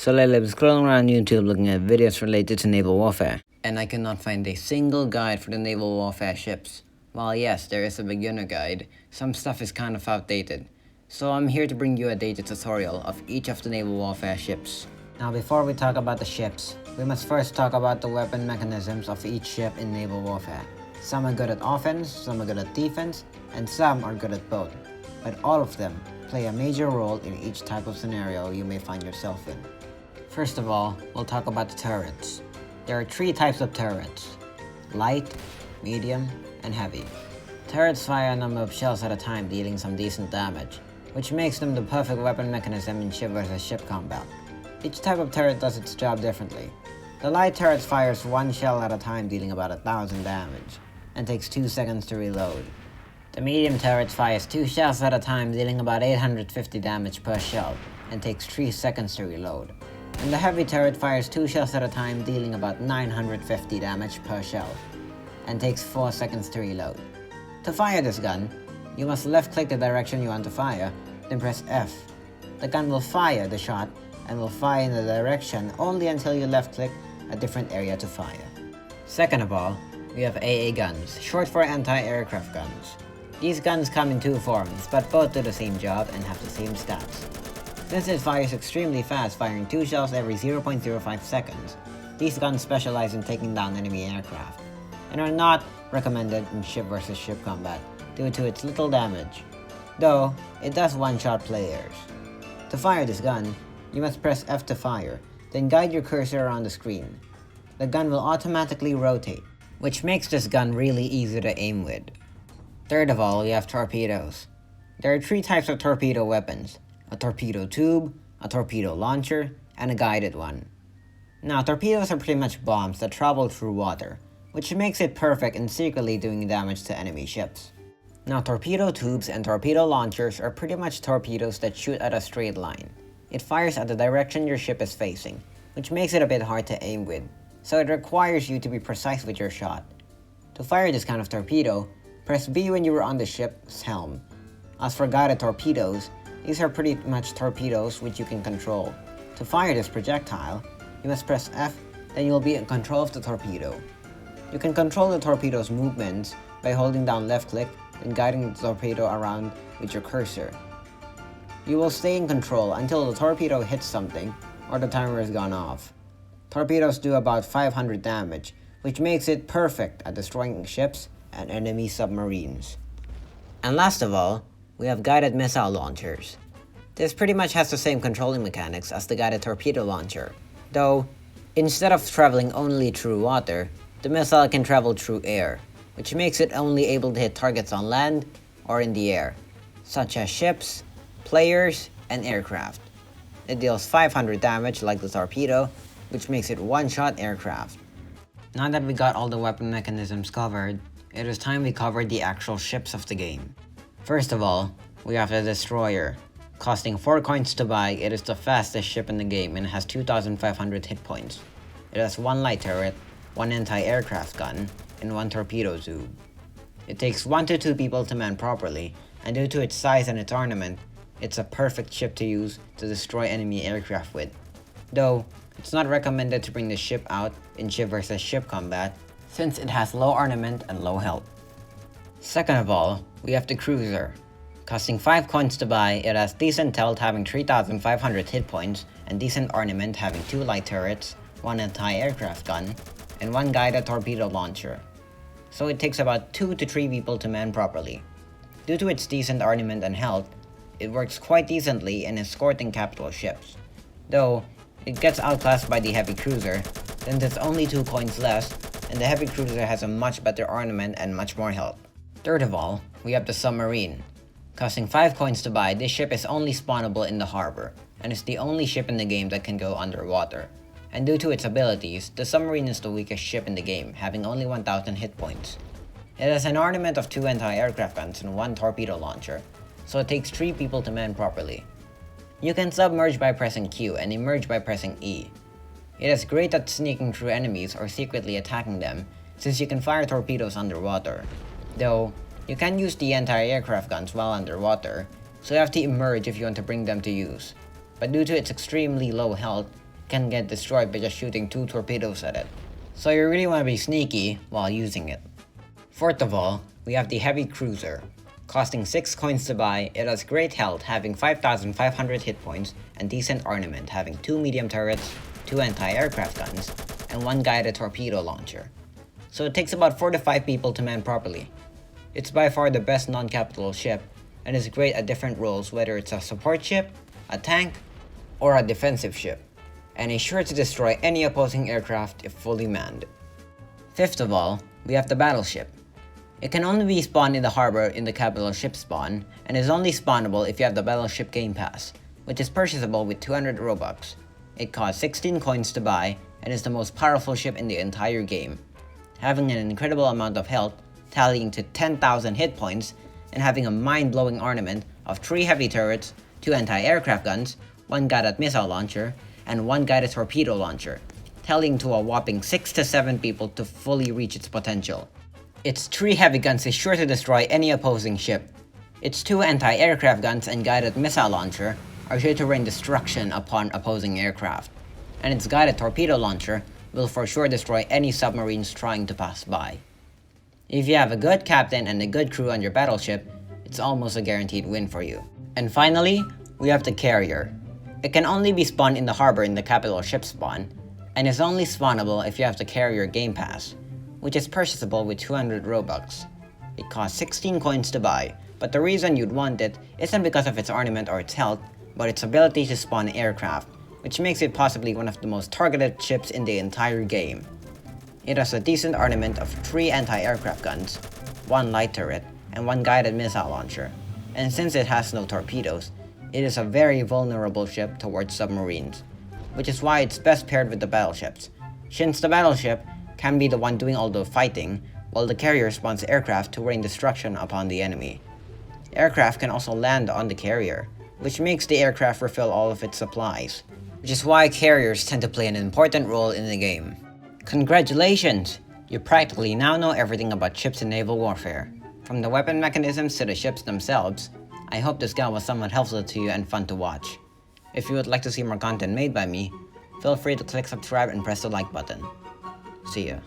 So lately I was scrolling around YouTube looking at videos related to naval warfare, and I could not find a single guide for the naval warfare ships. While yes, there is a beginner guide, some stuff is kind of outdated. So I'm here to bring you a data tutorial of each of the naval warfare ships. Now before we talk about the ships, we must first talk about the weapon mechanisms of each ship in naval warfare. Some are good at offense, some are good at defense, and some are good at both. But all of them play a major role in each type of scenario you may find yourself in. First of all, we'll talk about the turrets. There are three types of turrets: light, medium, and heavy. Turrets fire a number of shells at a time, dealing some decent damage, which makes them the perfect weapon mechanism in ship versus ship combat. Each type of turret does its job differently. The light turret fires one shell at a time, dealing about 1,000 damage, and takes 2 seconds to reload. The medium turret fires 2 shells at a time, dealing about 850 damage per shell, and takes 3 seconds to reload. And the heavy turret fires 2 shells at a time, dealing about 950 damage per shell, and takes 4 seconds to reload. To fire this gun, you must left-click the direction you want to fire, then press F. The gun will fire the shot, and will fire in the direction only until you left-click a different area to fire. Second of all, we have AA guns, short for anti-aircraft guns. These guns come in two forms, but both do the same job and have the same stats. Since it fires extremely fast, firing 2 shells every 0.05 seconds, these guns specialize in taking down enemy aircraft, and are not recommended in ship versus ship combat due to its little damage, though it does one-shot players. To fire this gun, you must press F to fire, then guide your cursor around the screen. The gun will automatically rotate, which makes this gun really easy to aim with. Third of all, we have torpedoes. There are 3 types of torpedo weapons: a torpedo tube, a torpedo launcher, and a guided one. Now, torpedoes are pretty much bombs that travel through water, which makes it perfect in secretly doing damage to enemy ships. Now, torpedo tubes and torpedo launchers are pretty much torpedoes that shoot at a straight line. It fires at the direction your ship is facing, which makes it a bit hard to aim with, so it requires you to be precise with your shot. To fire this kind of torpedo, press B when you are on the ship's helm. As for guided torpedoes, these are pretty much torpedoes which you can control. To fire this projectile, you must press F, then you will be in control of the torpedo. You can control the torpedo's movements by holding down left click and guiding the torpedo around with your cursor. You will stay in control until the torpedo hits something or the timer has gone off. Torpedoes do about 500 damage, which makes it perfect at destroying ships and enemy submarines. And last of all, we have guided missile launchers. This pretty much has the same controlling mechanics as the guided torpedo launcher, though instead of traveling only through water, the missile can travel through air, which makes it only able to hit targets on land or in the air, such as ships, players, and aircraft. It deals 500 damage like the torpedo, which makes it one-shot aircraft. Now that we got all the weapon mechanisms covered, it is time we covered the actual ships of the game. First of all, we have the Destroyer. Costing 4 coins to buy, it is the fastest ship in the game and has 2,500 hit points. It has 1 light turret, 1 anti-aircraft gun, and 1 torpedo tube. It takes 1 to 2 people to man properly, and due to its size and its ornament, it's a perfect ship to use to destroy enemy aircraft with. Though, it's not recommended to bring the ship out in ship versus ship combat, since it has low ornament and low health. Second of all, we have the Cruiser. Costing 5 coins to buy, it has decent health having 3,500 hit points, and decent ornament having 2 light turrets, 1 anti-aircraft gun, and 1 guided torpedo launcher. So it takes about 2 to 3 people to man properly. Due to its decent ornament and health, it works quite decently in escorting capital ships. Though, it gets outclassed by the Heavy Cruiser, since it's only 2 coins less, and the Heavy Cruiser has a much better ornament and much more health. Third of all, we have the Submarine. Costing 5 coins to buy, this ship is only spawnable in the harbor, and is the only ship in the game that can go underwater. And due to its abilities, the Submarine is the weakest ship in the game, having only 1,000 hit points. It has an ornament of 2 anti-aircraft guns and 1 torpedo launcher, so it takes 3 people to man properly. You can submerge by pressing Q and emerge by pressing E. It is great at sneaking through enemies or secretly attacking them, since you can fire torpedoes underwater. Though, you can use the anti-aircraft guns while underwater, so you have to emerge if you want to bring them to use. But due to its extremely low health, can get destroyed by just shooting 2 torpedoes at it. So you really want to be sneaky while using it. Fourth of all, we have the Heavy Cruiser. Costing 6 coins to buy, it has great health, having 5,500 hit points, and decent armament, having 2 medium turrets, 2 anti-aircraft guns, and 1 guided torpedo launcher. So it takes about 4 to 5 people to man properly. It's by far the best non-capital ship, and is great at different roles, whether it's a support ship, a tank, or a defensive ship, and is sure to destroy any opposing aircraft if fully manned. Fifth of all, we have the Battleship. It can only be spawned in the harbor in the capital ship spawn, and is only spawnable if you have the Battleship Game Pass, which is purchasable with 200 Robux. It costs 16 coins to buy, and is the most powerful ship in the entire game, having an incredible amount of health, tallying to 10,000 hit points, and having a mind-blowing armament of 3 heavy turrets, 2 anti-aircraft guns, 1 guided missile launcher, and 1 guided torpedo launcher, tallying to a whopping 6 to 7 people to fully reach its potential. Its 3 heavy guns is sure to destroy any opposing ship. Its 2 anti-aircraft guns and guided missile launcher are sure to rain destruction upon opposing aircraft, and its guided torpedo launcher will for sure destroy any submarines trying to pass by. If you have a good captain and a good crew on your battleship, it's almost a guaranteed win for you. And finally, we have the Carrier. It can only be spawned in the harbor in the capital ship spawn, and is only spawnable if you have the Carrier Game Pass, which is purchasable with 200 Robux. It costs 16 coins to buy, but the reason you'd want it isn't because of its ornament or its health, but its ability to spawn aircraft, which makes it possibly one of the most targeted ships in the entire game. It has a decent armament of 3 anti-aircraft guns, 1 light turret, and 1 guided missile launcher, and since it has no torpedoes, it is a very vulnerable ship towards submarines, which is why it's best paired with the battleships, since the battleship can be the one doing all the fighting, while the carrier spawns aircraft to rain destruction upon the enemy. Aircraft can also land on the carrier, which makes the aircraft refill all of its supplies, which is why carriers tend to play an important role in the game. Congratulations! You practically now know everything about ships in naval warfare. From the weapon mechanisms to the ships themselves. I hope this guide was somewhat helpful to you and fun to watch. If you would like to see more content made by me, feel free to click subscribe and press the like button. See ya.